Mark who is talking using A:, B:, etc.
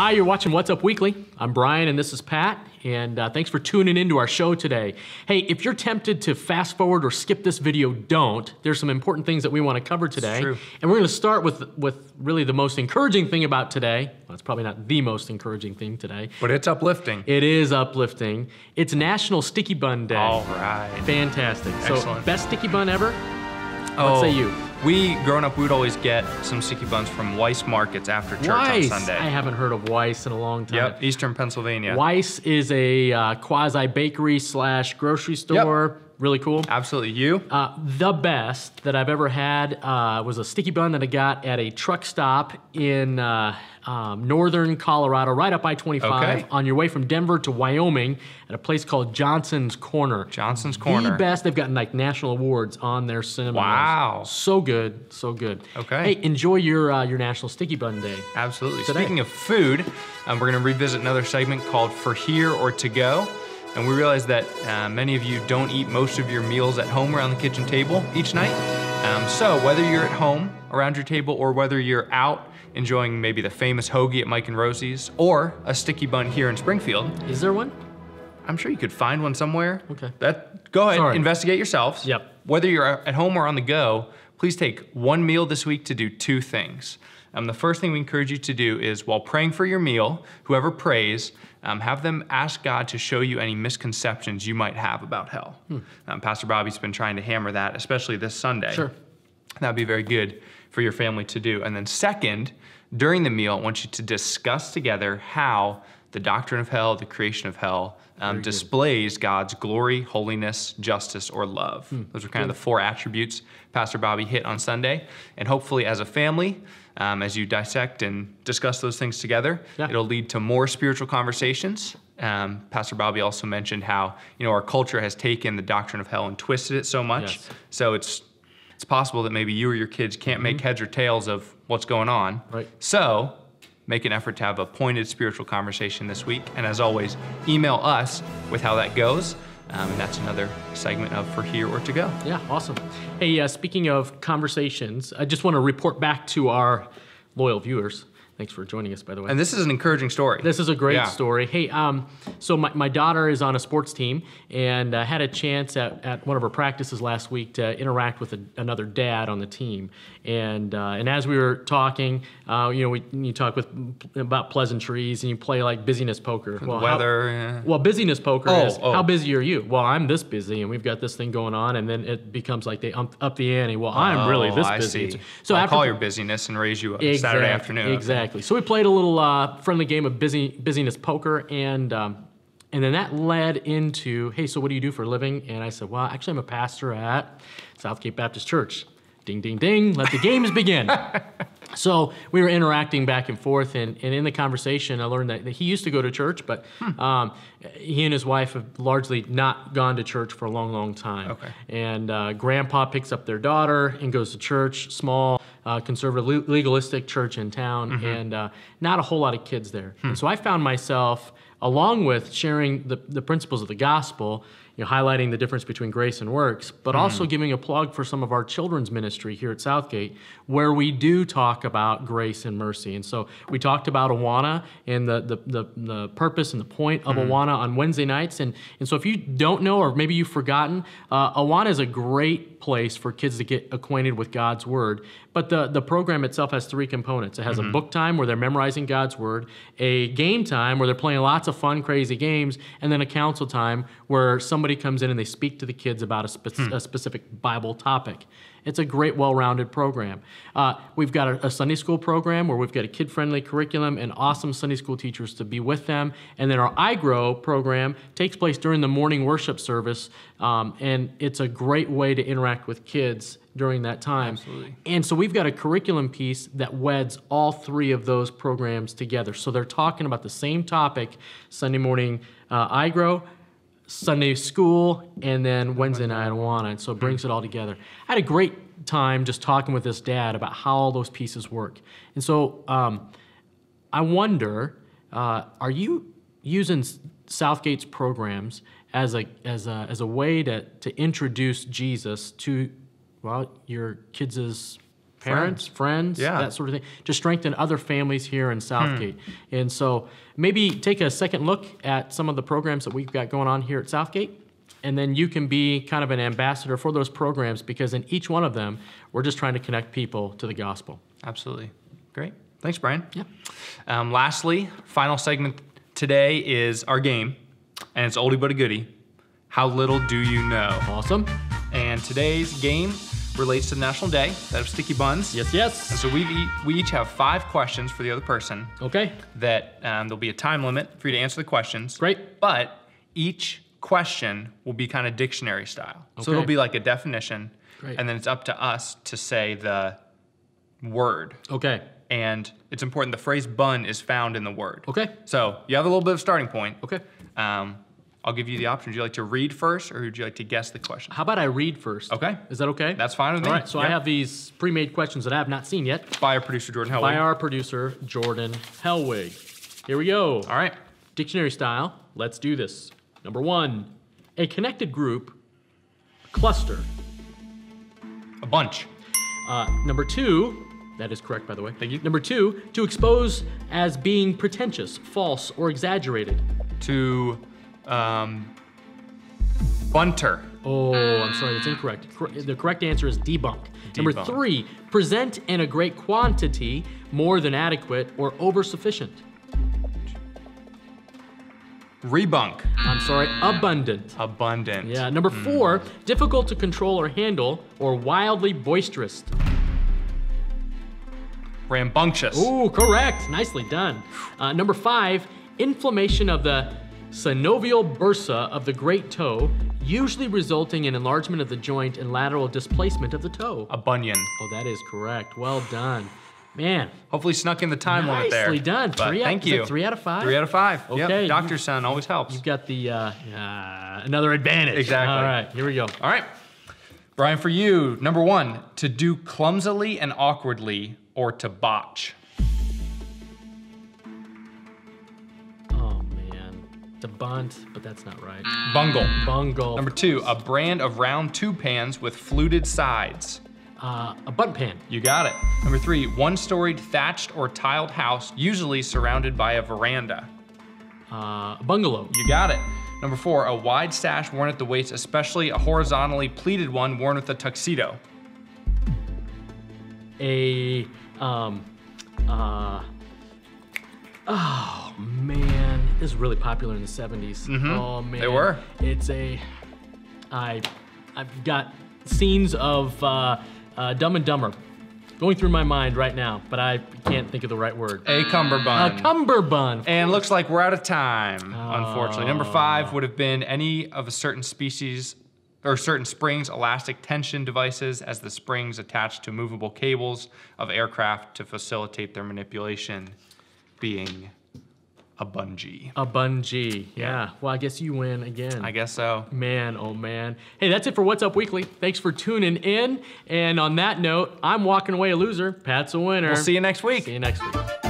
A: Hi, you're watching What's Up Weekly. I'm Brian and this is Pat, and thanks for tuning into our show today. Hey, if you're tempted to fast forward or skip this video, don't. There's some important things that we want to cover today.
B: It's true.
A: And we're going to start with really the most encouraging thing about today. Well, it's probably not the most encouraging thing today.
B: But it's uplifting.
A: It is uplifting. It's National Sticky Bun Day.
B: All right.
A: Fantastic.
B: Excellent.
A: So, best sticky bun ever? What say you?
B: We, growing up, we'd always get some sticky buns from Weiss Markets after church
A: Weiss.
B: on Sunday.
A: I haven't heard of Weiss in a long time.
B: Yep, Eastern Pennsylvania.
A: Weiss is a quasi-bakery / grocery store. Yep. Really cool.
B: Absolutely. You?
A: The best that I've ever had was a sticky bun that I got at a truck stop in northern Colorado, right up I-25, on your way from Denver to Wyoming at a place called Johnson's Corner.
B: Johnson's Corner.
A: The best. They've gotten like national awards on their cinnamon
B: Wow.
A: rolls. So good. So good.
B: Okay.
A: Hey, enjoy your National Sticky Bun Day.
B: Absolutely.
A: Today.
B: Speaking of food, we're going to revisit another segment called For Here or To Go. And we realize that many of you don't eat most of your meals at home around the kitchen table each night. So whether you're at home around your table or whether you're out enjoying maybe the famous hoagie at Mike and Rosie's or a sticky bun here in Springfield.
A: Is there one?
B: I'm sure you could find one somewhere.
A: Okay.
B: Go ahead, investigate yourselves.
A: Yep.
B: Whether you're at home or on the go, please take one meal this week to do two things. The first thing we encourage you to do is while praying for your meal, whoever prays, have them ask God to show you any misconceptions you might have about hell. Pastor Bobby's been trying to hammer that, especially this Sunday.
A: Sure.
B: That'd be very good for your family to do. And then second, during the meal, I want you to discuss together how the doctrine of hell, the creation of hell, displays God's glory, holiness, justice, or love. Those are kind of the four attributes Pastor Bobby hit on Sunday. And hopefully as a family, as you dissect and discuss those things together, it'll lead to more spiritual conversations. Pastor Bobby also mentioned how our culture has taken the doctrine of hell and twisted it so much.
A: Yes.
B: So it's possible that maybe you or your kids can't make heads or tails of what's going on.
A: Right.
B: So make an effort to have a pointed spiritual conversation this week. And as always, email us with how that goes. And that's another segment of For Here or To Go.
A: Yeah, awesome. Hey, speaking of conversations, I just want to report back to our loyal viewers. Thanks for joining us, by the way.
B: And this is an encouraging story.
A: This is a great story. Hey, so my daughter is on a sports team, and had a chance at one of her practices last week to interact with another dad on the team. And as we were talking, you talk about pleasantries, and you play like busyness poker.
B: Well, weather.
A: Well, busyness poker is how busy are you? Well, I'm this busy, and we've got this thing going on, and then it becomes like they up the ante. Well, I'm really this busy.
B: See.
A: So
B: I'll call your busyness and raise you up Saturday afternoon.
A: Exactly. So we played a little friendly game of busyness poker, and then that led into, hey, so what do you do for a living? And I said, well, actually, I'm a pastor at Southgate Baptist Church. Ding, ding, ding. Let the games begin. So we were interacting back and forth, and in the conversation, I learned that he used to go to church, but he and his wife have largely not gone to church for a long, long time.
B: Okay.
A: And grandpa picks up their daughter and goes to church, small, conservative, legalistic church in town, and not a whole lot of kids there. And so I found myself, along with sharing the principles of the gospel, highlighting the difference between grace and works, but also giving a plug for some of our children's ministry here at Southgate, where we do talk about grace and mercy. And so we talked about Awana and the purpose and the point of Awana on Wednesday nights. And so if you don't know, or maybe you've forgotten, Awana is a great place for kids to get acquainted with God's Word. But the program itself has three components. It has a book time where they're memorizing God's Word, a game time where they're playing lots of fun, crazy games, and then a counsel time where somebody comes in and they speak to the kids about a specific Bible topic. It's a great, well-rounded program. We've got a Sunday school program where we've got a kid-friendly curriculum and awesome Sunday school teachers to be with them. And then our iGrow program takes place during the morning worship service, and it's a great way to interact with kids during that time.
B: Absolutely.
A: And so we've got a curriculum piece that weds all three of those programs together. So they're talking about the same topic, Sunday morning iGrow, Sunday school, and then Wednesday night Awana, and so it brings it all together. I had a great time just talking with this dad about how all those pieces work. And so I wonder, are you using Southgate's programs as a way to introduce Jesus to, well, your kids' parents, friends, that sort of thing, to strengthen other families here in Southgate. And so maybe take a second look at some of the programs that we've got going on here at Southgate, and then you can be kind of an ambassador for those programs, because in each one of them, we're just trying to connect people to the gospel.
B: Absolutely. Great. Thanks, Brian.
A: Yeah.
B: Lastly, final segment today is our game, and it's oldie but a goodie. How little do you know?
A: Awesome.
B: And today's game relates to the National Day, that of sticky buns.
A: Yes, yes.
B: And so we each have 5 questions for the other person.
A: Okay.
B: That there'll be a time limit for you to answer the questions.
A: Great.
B: But each question will be kind of dictionary style. Okay. So it'll be like a definition.
A: Great.
B: And then it's up to us to say the word.
A: Okay.
B: And it's important the phrase bun is found in the word.
A: Okay.
B: So you have a little bit of starting point.
A: Okay.
B: I'll give you the option. Would you like to read first, or would you like to guess the question?
A: How about I read first?
B: Okay.
A: Is that okay?
B: That's fine with me.
A: All right, so I have these pre-made questions that I have not seen yet.
B: By our producer, Jordan Hellwig.
A: By our producer, Jordan Hellwig. Here we go.
B: All right.
A: Dictionary style. Let's do this. Number 1, a connected group, cluster.
B: A bunch.
A: Number 2, that is correct, by the way.
B: Thank you.
A: Number 2, to expose as being pretentious, false, or exaggerated.
B: To bunter.
A: Oh, I'm sorry, that's incorrect. The correct answer is debunk. Number 3, present in a great quantity, more than adequate, or over-sufficient.
B: Rebunk.
A: I'm sorry, abundant.
B: Abundant.
A: Yeah, number 4, difficult to control or handle, or wildly boisterous.
B: Rambunctious.
A: Ooh, correct, nicely done. Number 5, inflammation of the synovial bursa of the great toe, usually resulting in enlargement of the joint and lateral displacement of the toe.
B: A bunion.
A: Oh, that is correct. Well done. Man.
B: Hopefully snuck in the time limit there.
A: Nicely done.
B: Thank you.
A: 3 out of 5?
B: 3 out of 5.
A: Okay.
B: Yep. Doctor's son always helps.
A: You've got the another advantage.
B: Exactly.
A: All right, here we go.
B: All right. Brian, for you, number 1, to do clumsily and awkwardly, or to botch.
A: Oh, man. To bunt, but that's not right.
B: Bungle.
A: Bungle.
B: Number 2, a brand of round tube pans with fluted sides.
A: A bunt pan.
B: You got it. Number 3, one-storied thatched or tiled house, usually surrounded by a veranda.
A: A bungalow.
B: You got it. Number 4, a wide sash worn at the waist, especially a horizontally pleated one worn with a tuxedo.
A: Oh man, this is really popular in the 70s. Oh man.
B: They were.
A: It's I've got scenes of Dumb and Dumber going through my mind right now, but I can't think of the right word.
B: A cummerbund.
A: A cummerbund.
B: And looks like we're out of time, unfortunately. Number 5 would have been any of a certain species or certain springs, elastic tension devices, as the springs attached to movable cables of aircraft to facilitate their manipulation, being a bungee.
A: A bungee, yeah. Well, I guess you win again.
B: I guess so.
A: Man, oh man. Hey, that's it for What's Up Weekly. Thanks for tuning in. And on that note, I'm walking away a loser. Pat's a winner.
B: We'll see you next week.
A: See you next week.